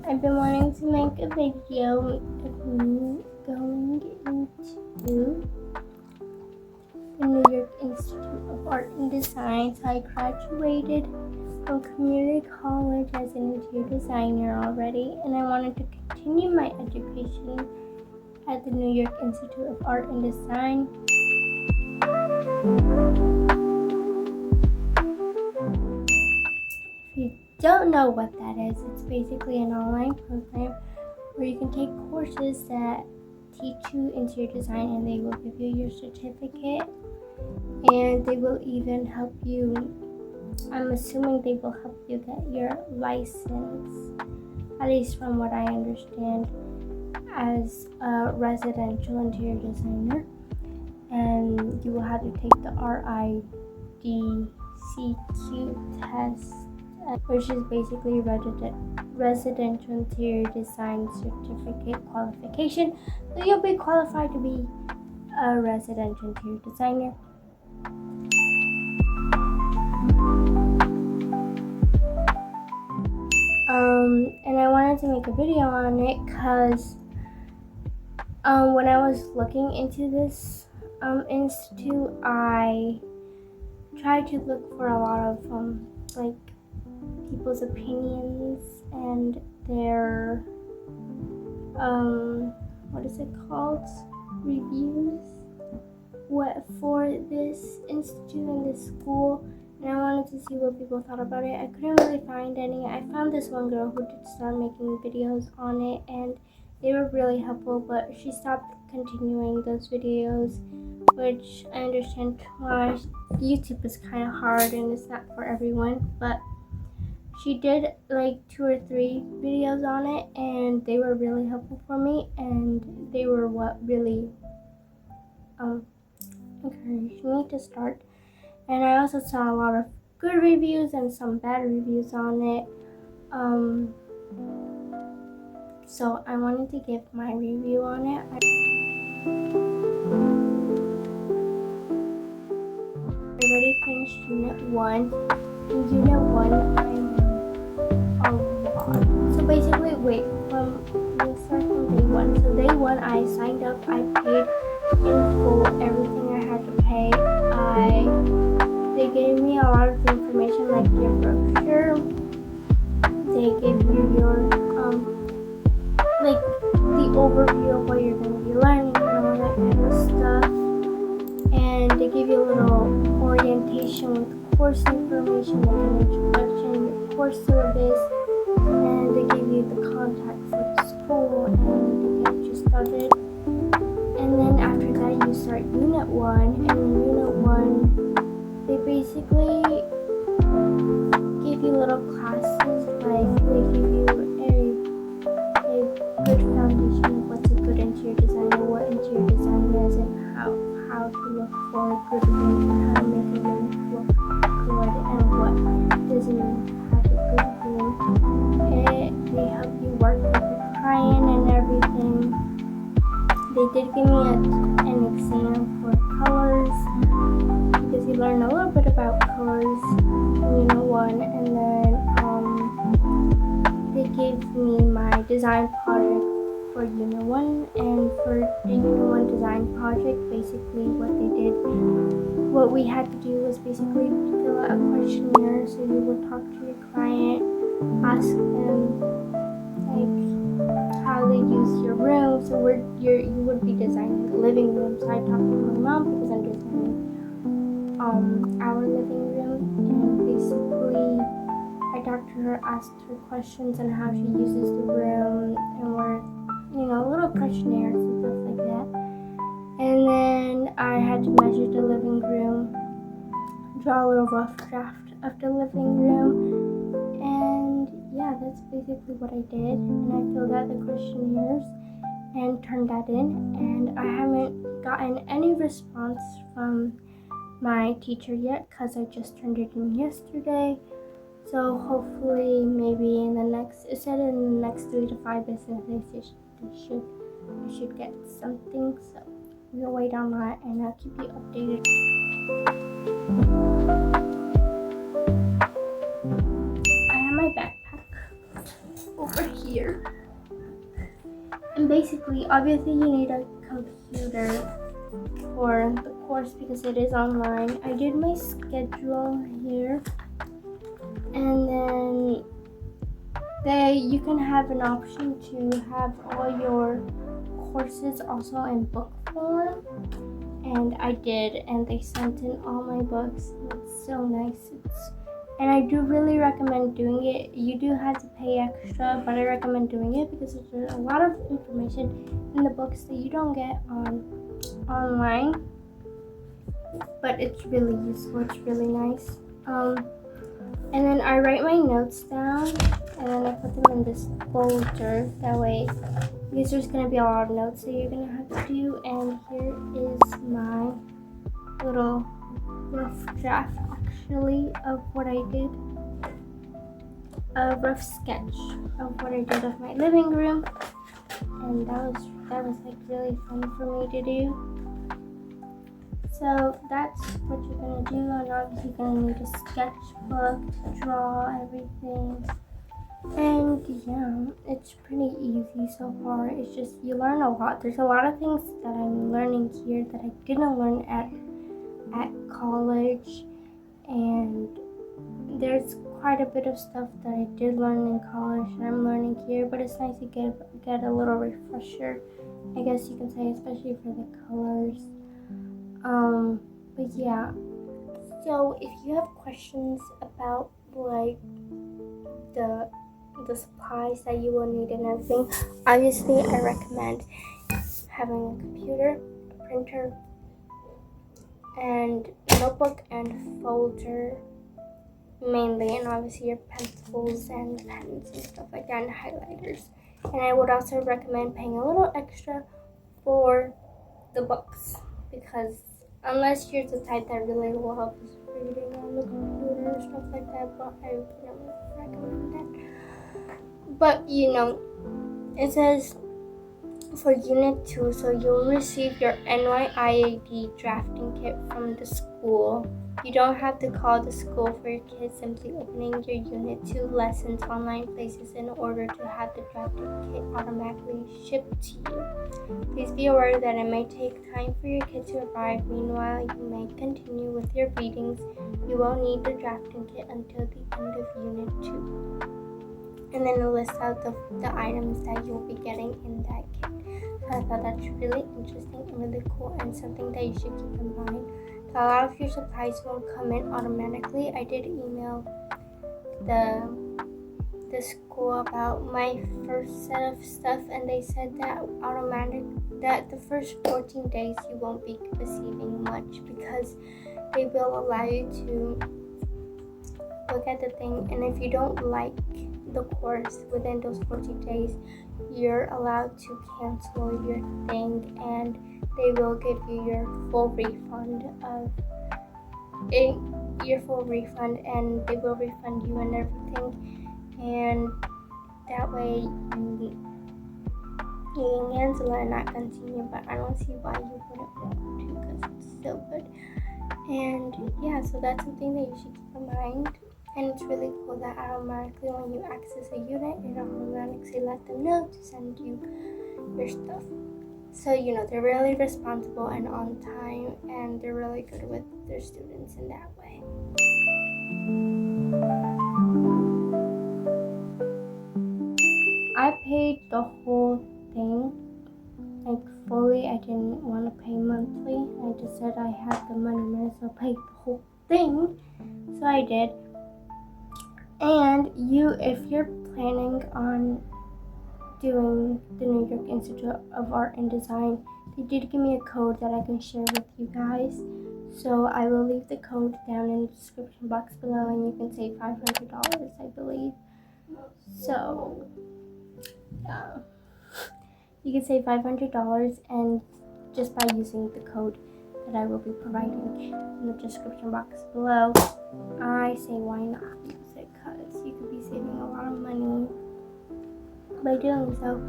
I've been wanting to make a video of me going into the New York Institute of Art and Design. So I graduated from community college as an interior designer already, and I wanted to continue my education at the New York Institute of Art and Design. If you don't know what that is, it's basically an online program where you can take courses that teach you interior design, and they will give you your certificate, and they will even help you, I'm assuming they will help you get your license, at least from what I understand, as a residential interior designer. And you will have to take the RIDCQ test, which is basically residential interior design certificate qualification. So you'll be qualified to be a residential interior designer. And I wanted to make a video on it because when I was looking into this institute, I tried to look for a lot of like people's opinions and their what is it called, reviews for this institute and this school, and I wanted to see what people thought about it. I couldn't really find any. I found this one girl who did start making videos on it, and they were really helpful, but she stopped continuing those videos, which I understand why. YouTube is kind of hard and it's not for everyone, but she did like 2 or 3 videos on it, and they were really helpful for me, and they were what really encouraged me to start. And I also saw a lot of good reviews and some bad reviews on it. So I wanted to give my review on it. I already finished Unit 1. In Unit 1, I learned a lot. So basically, we'll start from day 1. So day 1, I signed up. I paid in full everything I had to pay. They gave me a lot of information, like your brochure. They gave you your like the overview of what you're going to be learning and all that kind of stuff. And they give you a little orientation with course information, like an introduction, your course syllabus, and they give you the contact for the school and to get you started. And then after that, you start Unit 1, and in Unit 1, they basically give you little classes, like they give you a good foundation of what's a good interior designer, what interior design is, and how to look for a good room, and how to make a room look good, and what doesn't have a good room. They help you work with the client and everything. They did give me an exam for colors, because you learn a little bit about colors in Unit 1, and then they gave me my design project for Unit 1, and for the Unit 1 design project, basically what we had to do was basically fill out a questionnaire. So you would talk to your client, ask them like how they use your room. So you would be designing the living room. So I talked to my mom because I'm designing our living room, and basically I talked to her, asked her questions on how she uses the room, and little questionnaires and stuff like that. And then I had to measure the living room, draw a little rough draft of the living room, and yeah, that's basically what I did. And I filled out the questionnaires and turned that in, and I haven't gotten any response from my teacher yet because I just turned it in yesterday. So hopefully, maybe in the next 3 to 5 business days, I should get something. So we'll wait on that, and I'll keep you updated. I have my backpack over here. And basically, obviously you need a computer for the course because it is online. I did my schedule here, and then you can have an option to have all your courses also in book form, and I did, and they sent in all my books. It's so nice. And I do really recommend doing it. You do have to pay extra, but I recommend doing it because there's a lot of information in the books that you don't get online. But it's really useful. It's really nice. And then I write my notes down, and then I put them in this folder. That way, because there's gonna be a lot of notes that you're gonna have to do. And here is my little rough draft, actually, of what I did. A rough sketch of what I did of my living room, and that was like really fun for me to do. So that's what you're gonna do, and obviously you're gonna need a sketchbook to draw everything. And yeah, it's pretty easy so far. It's just you learn a lot. There's a lot of things that I'm learning here that I didn't learn at college, and there's quite a bit of stuff that I did learn in college and I'm learning here, but it's nice to get a little refresher, I guess you can say, especially for the colors. But yeah, so if you have questions about like the supplies that you will need and everything, obviously I recommend having a computer, a printer, and notebook and folder mainly, and obviously your pencils and pens and stuff like that, and highlighters. And I would also recommend paying a little extra for the books, because unless you're the type that really loves reading on the computer or stuff like that, but I don't recommend that. But it says for Unit 2, so you'll receive your NYIAD drafting kit from the school. You don't have to call the school for your kids, simply opening your Unit 2 lessons online places in order to have the drafting kit automatically shipped to you. Please be aware that it may take time for your kit to arrive. Meanwhile, you may continue with your readings. You won't need the drafting kit until the end of Unit 2. And then it lists out the items that you'll be getting in that kit. So I thought that's really interesting and really cool, and something that you should keep in mind. A lot of your supplies won't come in automatically. I did email the school about my first set of stuff, and they said that the first 14 days you won't be receiving much, because they will allow you to look at the thing, and if you don't like the course within those 14 days, you're allowed to cancel your thing, and they will give you your full refund and they will refund you and everything, and that way you can cancel it and not continue. But I don't see why you wouldn't want to, because it's so good. And yeah, so that's something that you should keep in mind. And it's really cool that automatically when you access a unit, it automatically let them know to send you your stuff. So, they're really responsible and on time, and they're really good with their students in that way. I paid the whole thing, like fully. I didn't want to pay monthly. I just said I had the money, might as well pay the whole thing. So I did. And if you're planning on doing the New York Institute of Art and Design, they did give me a code that I can share with you guys. So I will leave the code down in the description box below, and you can save $500, I believe. So you can save $500, and just by using the code that I will be providing in the description box below. I say why not use it, because you could be saving a lot of money by doing so,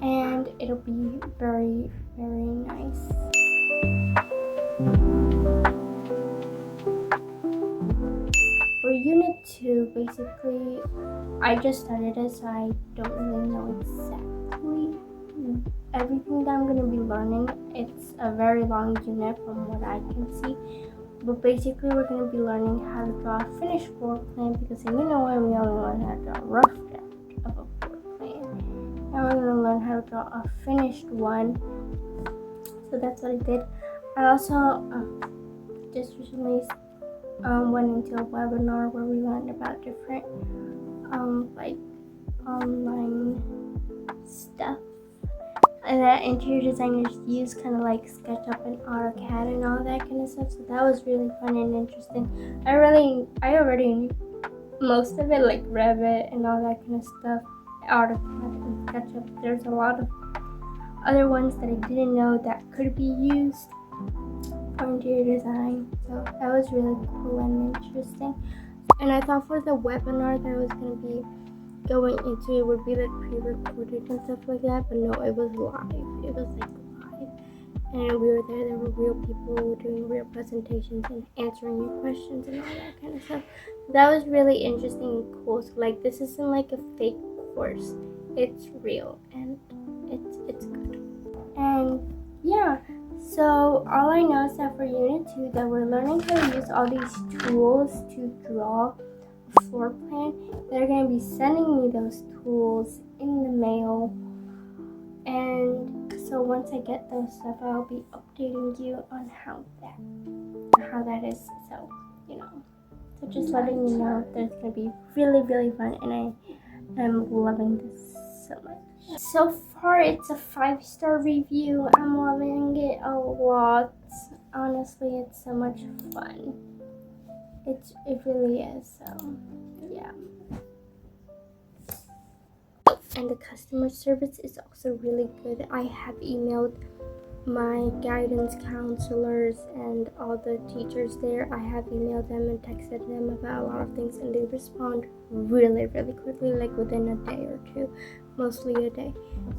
and it'll be very, very nice. For Unit 2, basically, I just started it, so I don't really know exactly everything that I'm going to be learning. It's a very long unit from what I can see. But basically, we're going to be learning how to draw a finished floor plan, because we only learn how to draw a rough draft of a floor plan. Now we're going to learn how to draw a finished one. So that's what I did. I also just recently went into a webinar where we learned about different like online stuff and that interior designers use, kind of like SketchUp and AutoCAD and all that kind of stuff. So that was really fun and interesting. I already knew most of it, like Revit and all that kind of stuff, AutoCAD and SketchUp. There's a lot of other ones that I didn't know that could be used for interior design. So that was really cool and interesting. And I thought for the webinar that I was going to be going into, it would be like pre-recorded and stuff like that, but no, it was live. It was like live, and we were there were real people doing real presentations and answering your questions and all that kind of stuff. That was really interesting and cool. So like, this isn't like a fake course, it's real and it's good. And yeah, so all I know is that for Unit 2 that we're learning how to use all these tools to draw a floor plan. They're going to be sending me those tools in the mail, and so once I get those stuff, I'll be updating you on how that is. So so just letting you know that it's going to be really, really fun, and I am loving this so much. So far, it's a 5-star review. I'm loving it a lot. Honestly, it's so much fun. It really is. So yeah. And the customer service is also really good. I have emailed my guidance counselors and all the teachers there. I have emailed them and texted them about a lot of things, and they respond really, really quickly, like within a day or two, mostly a day.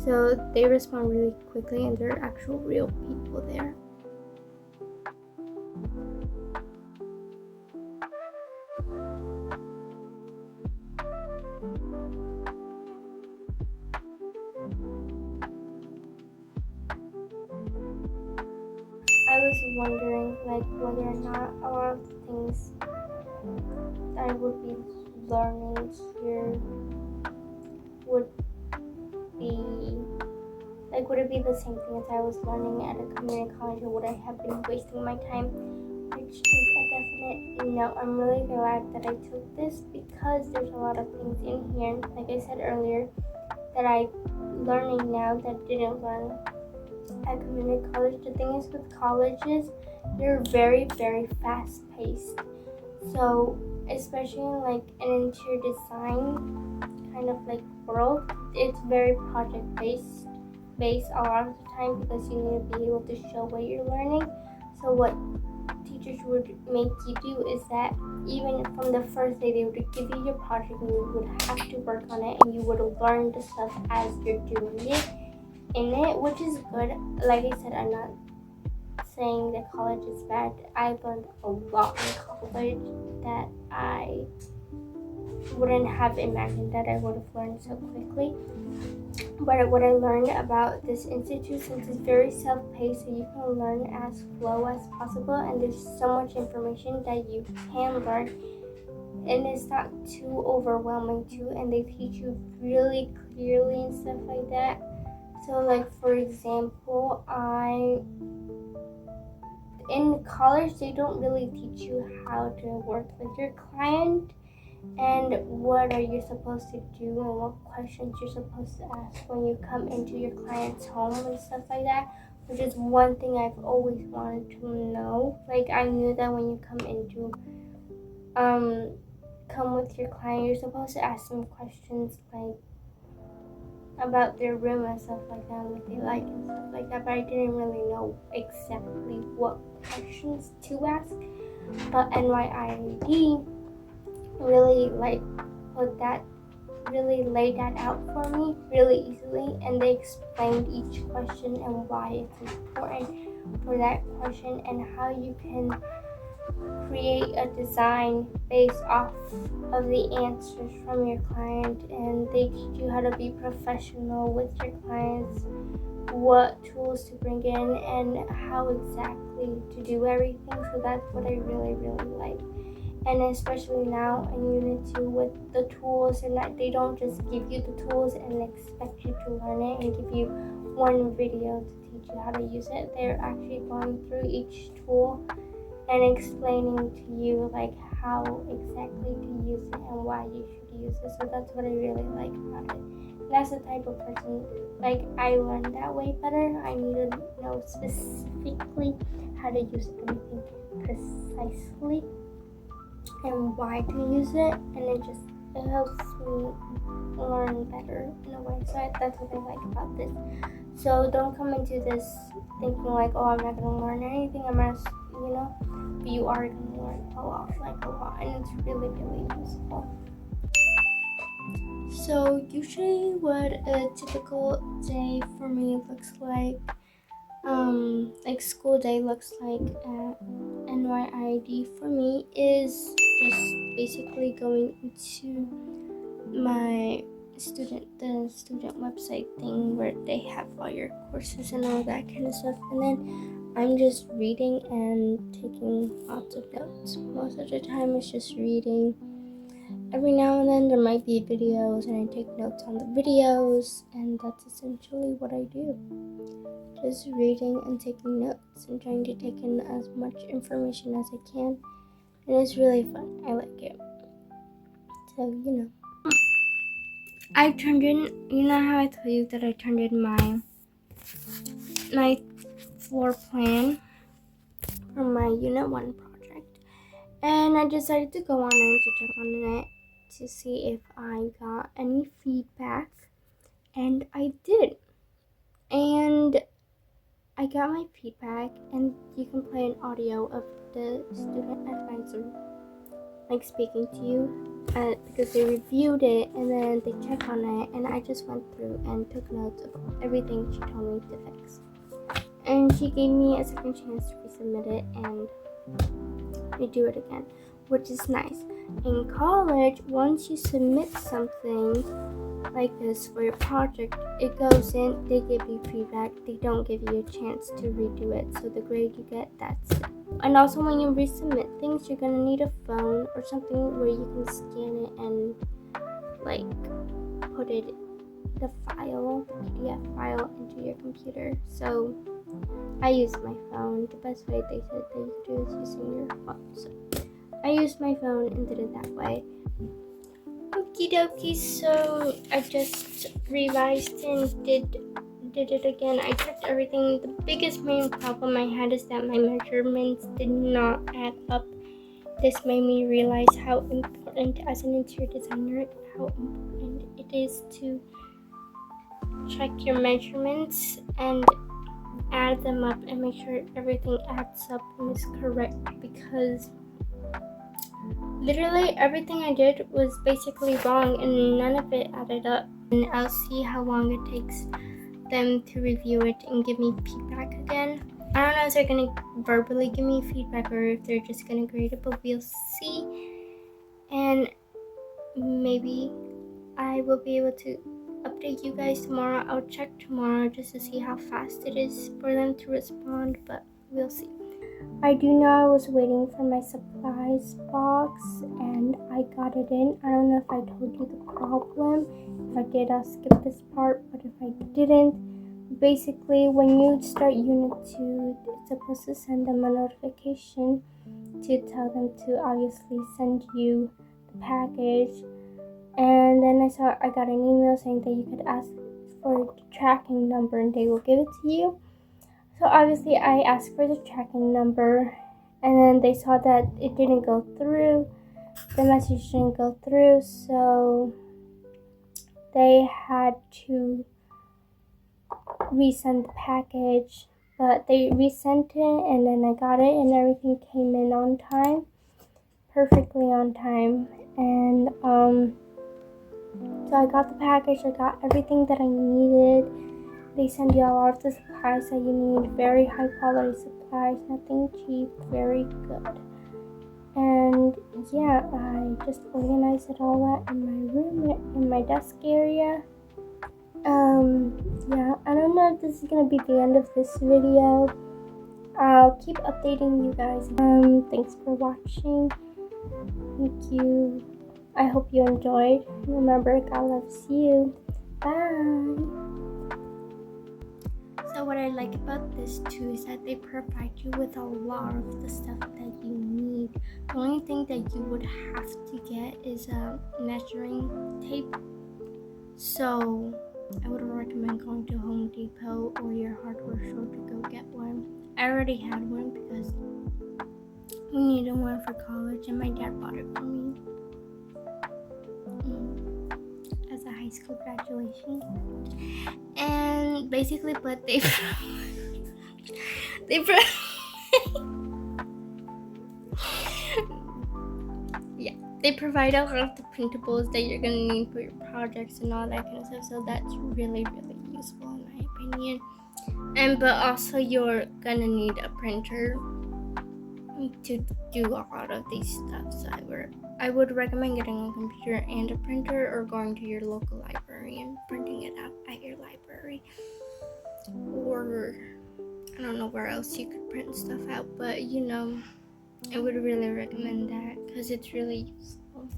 So they respond really quickly, and they're actual real people there. I was wondering like whether or not a lot of things I would be learning here would it be the same thing as I was learning at a community college, or would I have been wasting my time? Which is a definite no. I'm really glad that I took this, because there's a lot of things in here, like I said earlier, that I'm learning now that I didn't learn at community college. The thing is, with colleges, they're very, very fast paced. So especially in like an interior design kind of like world, it's very project based a lot of the time, because you need to be able to show what you're learning. So what teachers would make you do is that even from the first day, they would give you your project and you would have to work on it, and you would learn the stuff as you're doing it in it, which is good. Like I said, I'm not saying that college is bad. I learned a lot in college that I wouldn't have imagined that I would have learned so quickly. But what I learned about this institute, since it's very self-paced, so you can learn as slow as possible, and there's so much information that you can learn, and it's not too overwhelming too, and they teach you really clearly and stuff like that. So like, for example, in college, they don't really teach you how to work with your client and what are you supposed to do and what questions you're supposed to ask when you come into your client's home and stuff like that, which is one thing I've always wanted to know. Like, I knew that when you come with your client, you're supposed to ask them questions like about their room and stuff like that, what they like and stuff like that, but I didn't really know exactly what questions to ask. But NYIAD really laid that out for me really easily, and they explained each question and why it's important for that question, and how you can create a design based off of the answers from your client, and they teach you how to be professional with your clients, what tools to bring in, and how exactly to do everything. So that's what I really like. And especially now in Unit 2 with the tools, and that they don't just give you the tools and expect you to learn it and give you one video to teach you how to use it. They're actually going through each tool and explaining to you like how exactly to use it and why you should use it. So that's what I really like about it. And that's the type of person, like, I learned that way better. I need to know specifically how to use everything precisely and why to use it, and it helps me learn better in a way. So that's what I like about this. So don't come into this thinking like, oh, I'm not gonna learn anything. I'm gonna, but you are gonna learn a lot, and it's really useful. So usually, what a typical day for me looks like school day looks like at NYIAD for me is just basically going into my student website thing where they have all your courses and all that kind of stuff, and then I'm just reading and taking lots of notes. Most of the time it's just reading. Every now and then there might be videos and I take notes on the videos, and that's essentially what I do. Just reading and taking notes and trying to take in as much information as I can, and it's really fun. I like it. So, I turned in, how I told you that I turned in my floor plan for my Unit 1 project, and I decided to go on it to check on it to see if I got any feedback, and I did. And I got my feedback, and you can play an audio of the student advisor speaking to you because they reviewed it and then they checked on it, and I just went through and took notes of everything she told me to fix. And she gave me a second chance to resubmit it and redo it again, which is nice. In college, once you submit something like this for your project, it goes in, they give you feedback, they don't give you a chance to redo it, so the grade you get, that's it. And also when you resubmit things, you're gonna need a phone or something where you can scan it and put it, the PDF file into your computer. So I use my phone. The best way they said that you could do is using your phone. So I used my phone and did it that way. Okie dokie, so I just revised and did it again. I checked everything. The biggest main problem I had is that my measurements did not add up. This made me realize how important, as an interior designer, how important it is to check your measurements and add them up and make sure everything adds up and is correct, because literally everything I did was basically wrong and none of it added up. And I'll see how long it takes them to review it and give me feedback again. I don't know if they're gonna verbally give me feedback or if they're just gonna grade it, but we'll see. And maybe I will be able to update you guys tomorrow. I'll check tomorrow just to see how fast it is for them to respond, but we'll see. I do know I was waiting for my supplies box and I got it in. I don't know if I told you the problem. If I did, I'll skip this part, but if I didn't, basically when you start Unit 2, it's supposed to send them a notification to tell them to obviously send you the package. And then I got an email saying that you could ask for the tracking number and they will give it to you. So obviously I asked for the tracking number, and then they saw that it didn't go through. The message didn't go through, so they had to resend the package. But they resent it, and then I got it, and everything came in on time, perfectly on time. And so I got the package. I got everything that I needed. They send you a lot of the supplies that you need, very high quality supplies, nothing cheap, very good. And yeah, I just organized it all out in my room, in my desk area. Yeah, I don't know if this is gonna be the end of this video. I'll keep updating you guys. Thanks for watching. Thank you. I hope you enjoyed. Remember, God loves you. Bye. So what I like about this too is that they provide you with a lot of the stuff that you need. The only thing that you would have to get is a measuring tape. So I would recommend going to Home Depot or your hardware store to go get one. I already had one because we needed one for college and my dad bought it for me as a high school graduation. And basically, but they they provide a lot of the printables that you're gonna need for your projects and all that kind of stuff. So that's really, really useful in my opinion. But also you're gonna need a printer to do a lot of these stuff. So I would recommend getting a computer and a printer, or going to your local library and printing it out at your library. Or I don't know where else you could print stuff out, but I would really recommend that because it's really useful.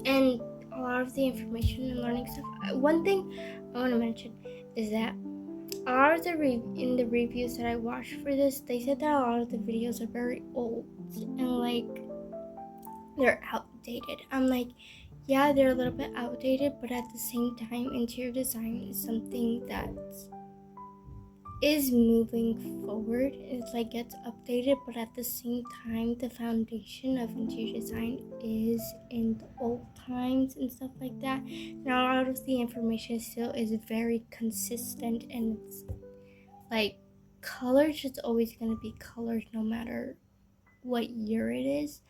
And a lot of the information and learning stuff. One thing I want to mention is that a lot of in the reviews that I watched for this, they said that a lot of the videos are very old and like they're outdated. I'm like, yeah, they're a little bit outdated, but at the same time, interior design is something that is moving forward. It's like gets updated, but at the same time, the foundation of interior design is in the old times and stuff like that. Now, a lot of the information still is very consistent, and it's like colors is always going to be colors no matter what year it is.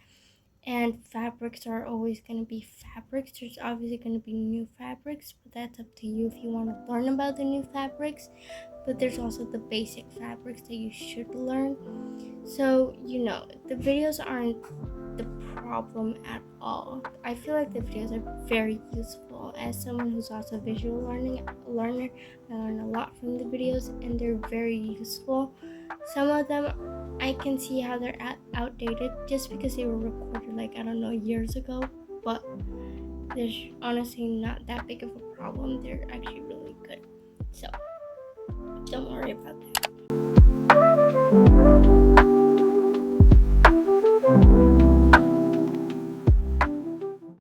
And fabrics are always going to be fabrics. There's obviously going to be new fabrics, but that's up to you if you want to learn about the new fabrics. But there's also the basic fabrics that you should learn. So, the videos aren't the problem at all. I feel like the videos are very useful. As someone who's also a visual learner, I learn a lot from the videos, and they're very useful. Some of them, I can see how they're outdated just because they were recorded years ago, but there's honestly not that big of a problem. They're actually really good. So don't worry about that.